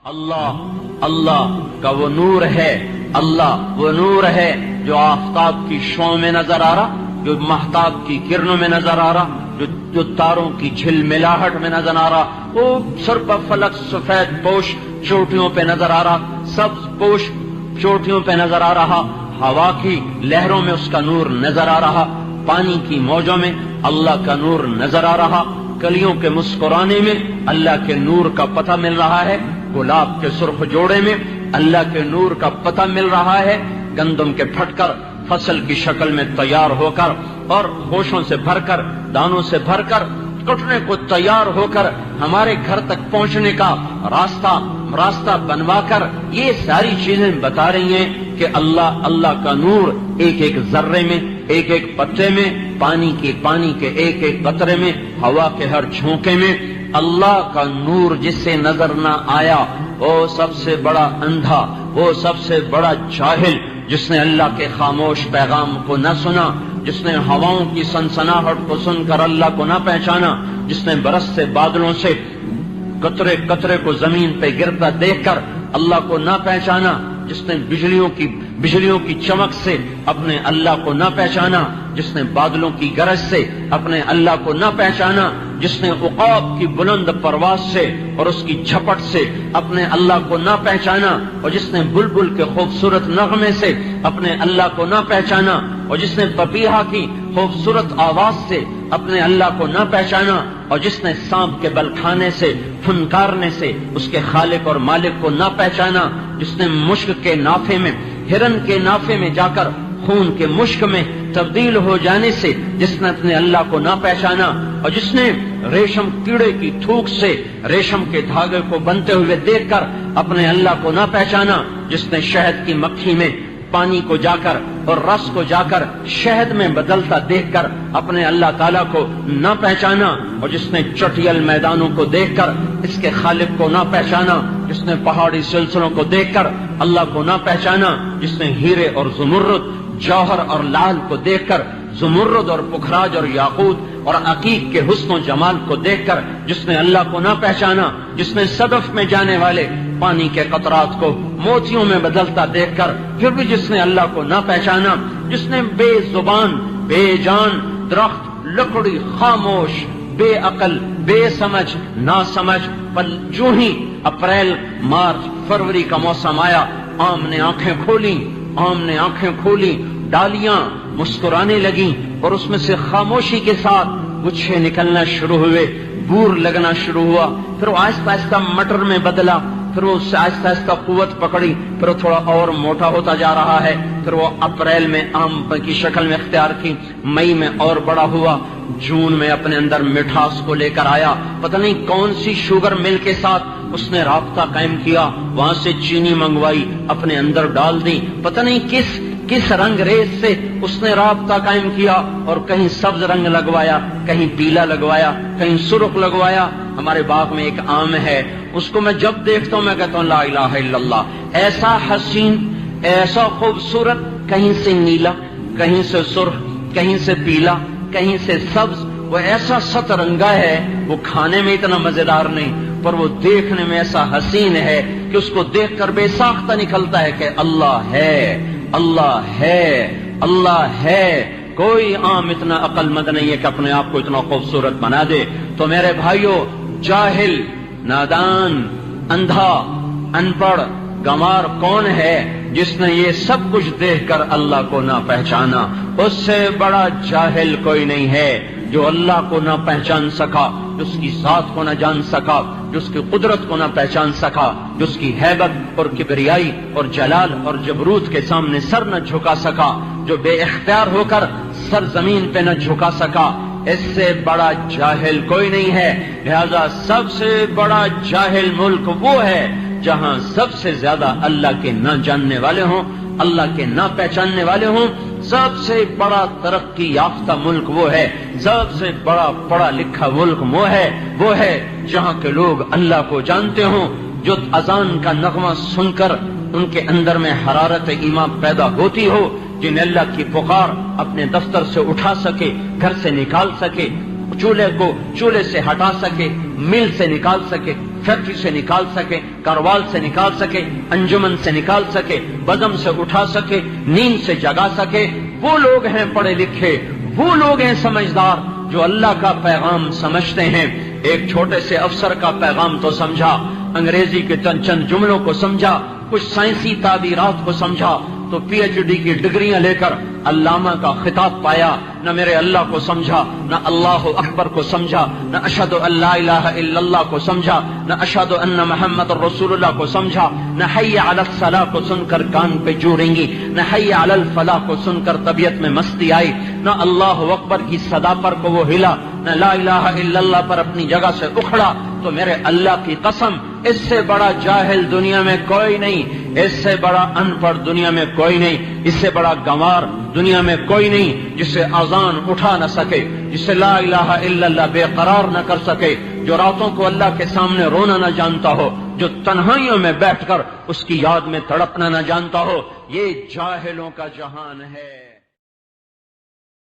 اللہ اللہ کا وہ نور ہے، اللہ وہ نور ہے جو آفتاب کی شعاع میں نظر آ رہا، جو مہتاب کی کرنوں میں نظر آ رہا، جو تاروں کی جھلملاہٹ میں نظر آ رہا، وہ سر پر فلک سفید پوش چوٹیوں پہ نظر آ رہا، سبز پوش چوٹیوں پہ نظر آ رہا، ہوا کی لہروں میں اس کا نور نظر آ رہا، پانی کی موجوں میں اللہ کا نور نظر آ رہا، کلیوں کے مسکرانے میں اللہ کے نور کا پتہ مل رہا ہے، گلاب کے سرخ جوڑے میں اللہ کے نور کا پتہ مل رہا ہے، گندم کے پھٹ کر فصل کی شکل میں تیار ہو کر اور خوشوں سے بھر کر دانوں سے بھر کر کٹنے کو تیار ہو کر ہمارے گھر تک پہنچنے کا راستہ بنوا کر یہ ساری چیزیں بتا رہی ہیں کہ اللہ کا نور ایک ایک ذرے میں، ایک ایک پتے میں، پانی کے ایک ایک قطرے میں، ہوا کے ہر جھونکے میں اللہ کا نور جس سے نظر نہ آیا وہ سب سے بڑا اندھا، وہ سب سے بڑا جاہل، جس نے اللہ کے خاموش پیغام کو نہ سنا، جس نے ہواؤں کی سنسناہٹ کو سن کر اللہ کو نہ پہچانا، جس نے برستے بادلوں سے قطرے قطرے کو زمین پہ گرتا دیکھ کر اللہ کو نہ پہچانا، جس نے بجلیوں کی چمک سے اپنے اللہ کو نہ پہچانا، جس نے بادلوں کی گرج سے اپنے اللہ کو نہ پہچانا، جس نے عقاب کی بلند پرواز سے اور اس کی جھپٹ سے اپنے اللہ کو نہ پہچانا، اور جس نے بلبل کے خوبصورت نغمے سے اپنے اللہ کو نہ پہچانا، اور جس نے پپیہا کی خوبصورت آواز سے اپنے اللہ کو نہ پہچانا، اور جس نے سانپ کے بل کھانے سے پھنکارنے سے اس کے خالق اور مالک کو نہ پہچانا، جس نے مشک کے نافے میں، ہرن کے نافے میں جا کر خون کے مشک میں تبدیل ہو جانے سے جس نے اپنے اللہ کو نہ پہچانا، اور جس نے ریشم کیڑے کی تھوک سے ریشم کے دھاگے کو بنتے ہوئے دیکھ کر اپنے اللہ کو نہ پہچانا، جس نے شہد کی مکھی میں پانی کو جا کر اور رس کو جا کر شہد میں بدلتا دیکھ کر اپنے اللہ تعالیٰ کو نہ پہچانا، اور جس نے چٹیل میدانوں کو دیکھ کر اس کے خالق کو نہ پہچانا، جس نے پہاڑی سلسلوں کو دیکھ کر اللہ کو نہ پہچانا، جس نے ہیرے اور زمرد، جوہر اور لال کو دیکھ کر، زمرد اور پکھراج اور یاقوت اور عقیق کے حسن و جمال کو دیکھ کر جس نے اللہ کو نہ پہچانا، جس نے صدف میں جانے والے پانی کے قطرات کو موتیوں میں بدلتا دیکھ کر پھر بھی جس نے اللہ کو نہ پہچانا، جس نے بے زبان، بے جان، درخت، لکڑی، خاموش، بے عقل، بے سمجھ، نا سمجھ، پر جو ہی اپریل، مارچ، فروری کا موسم آیا، آم نے آنکھیں کھولی، ڈالیاں مسکرانے لگیں اور اس میں سے خاموشی کے ساتھ گچھے نکلنا شروع ہوئے، بور لگنا شروع ہوا، پھر وہ آہستہ آہستہ مٹر میں بدلا، پھر وہ اس سے آہستہ آہستہ قوت پکڑی، پھر وہ تھوڑا اور موٹا ہوتا جا رہا ہے، پھر وہ اپریل میں آم کی شکل میں اختیار کی، مئی میں اور بڑا ہوا، جون میں اپنے اندر مٹھاس کو لے کر آیا، پتہ نہیں کون سی شوگر مل کے ساتھ اس نے رابطہ قائم کیا، وہاں سے چینی منگوائی اپنے اندر ڈال دی، پتہ نہیں کس رنگ ریز سے اس نے رابطہ قائم کیا، اور کہیں سبز رنگ لگوایا، کہیں پیلا لگوایا، کہیں سرخ لگوایا۔ ہمارے باغ میں ایک آم ہے، اس کو میں جب دیکھتا ہوں میں کہتا ہوں لا الہ الا اللہ، ایسا حسین، ایسا خوبصورت، کہیں سے نیلا، کہیں سے سرخ، کہیں سے پیلا، کہیں سے سبز، وہ ایسا سترنگا ہے، وہ کھانے میں اتنا مزیدار نہیں پر وہ دیکھنے میں ایسا حسین ہے کہ اس کو دیکھ کر بے ساختہ نکلتا ہے کہ اللہ ہے، اللہ ہے، اللہ ہے۔ کوئی عام اتنا عقل مند نہیں ہے کہ اپنے آپ کو اتنا خوبصورت بنا دے۔ تو میرے بھائیوں، جاہل، نادان، اندھا، ان پڑھ، گنوار کون ہے جس نے یہ سب کچھ دیکھ کر اللہ کو نہ پہچانا؟ اس سے بڑا جاہل کوئی نہیں ہے جو اللہ کو نہ پہچان سکا، جو اس کی ذات کو نہ جان سکا، جو اس کی قدرت کو نہ پہچان سکا، جو اس کی ہیبت اور کبریائی اور جلال اور جبروت کے سامنے سر نہ جھکا سکا، جو بے اختیار ہو کر سر زمین پہ نہ جھکا سکا۔ اس سے بڑا جاہل کوئی نہیں ہے۔ لہذا سب سے بڑا جاہل ملک وہ ہے جہاں سب سے زیادہ اللہ کے نہ جاننے والے ہوں، اللہ کے نہ پہچاننے والے ہوں۔ سب سے بڑا ترقی یافتہ ملک وہ ہے، سب سے بڑا پڑھا لکھا ملک وہ ہے جہاں کے لوگ اللہ کو جانتے ہوں، جو اذان کا نغمہ سن کر ان کے اندر میں حرارت ایمان پیدا ہوتی ہو، جنہیں اللہ کی پکار اپنے دفتر سے اٹھا سکے، گھر سے نکال سکے، چولہے سے ہٹا سکے، مل سے نکال سکے، فیکٹری سے نکال سکے، کاروبار سے نکال سکے، انجمن سے نکال سکے، بزم سے اٹھا سکے، نیند سے جگا سکے، وہ لوگ ہیں پڑھے لکھے، وہ لوگ ہیں سمجھدار جو اللہ کا پیغام سمجھتے ہیں۔ ایک چھوٹے سے افسر کا پیغام تو سمجھا، انگریزی کے چند جملوں کو سمجھا، کچھ سائنسی تعبیرات کو سمجھا، تو پی ایچ ڈی کی ڈگریاں لے کر علامہ کا خطاب پایا۔ نہ میرے اللہ کو سمجھا، نہ اللہ اکبر کو سمجھا، نہ اشہد ان لا الہ الا اللہ کو سمجھا، نہ اشہد ان محمد رسول اللہ کو سمجھا، نہ حی علی الصلاۃ کو سن کر کان پہ جو رنگی، نہ حی علی الفلاح کو سن کر طبیعت میں مستی آئی، نہ اللہ اکبر کی صدا پر کو وہ ہلا، نہ لا الہ الا اللہ پر اپنی جگہ سے اکھڑا۔ تو میرے اللہ کی قسم، اس سے بڑا جاہل دنیا میں کوئی نہیں، اس سے بڑا ان پڑھ دنیا میں کوئی نہیں، اس سے بڑا گنوار دنیا میں کوئی نہیں، جسے اذان اٹھا نہ سکے، جسے لا الہ الا اللہ بے قرار نہ کر سکے، جو راتوں کو اللہ کے سامنے رونا نہ جانتا ہو، جو تنہائیوں میں بیٹھ کر اس کی یاد میں تڑپنا نہ جانتا ہو۔ یہ جاہلوں کا جہان ہے۔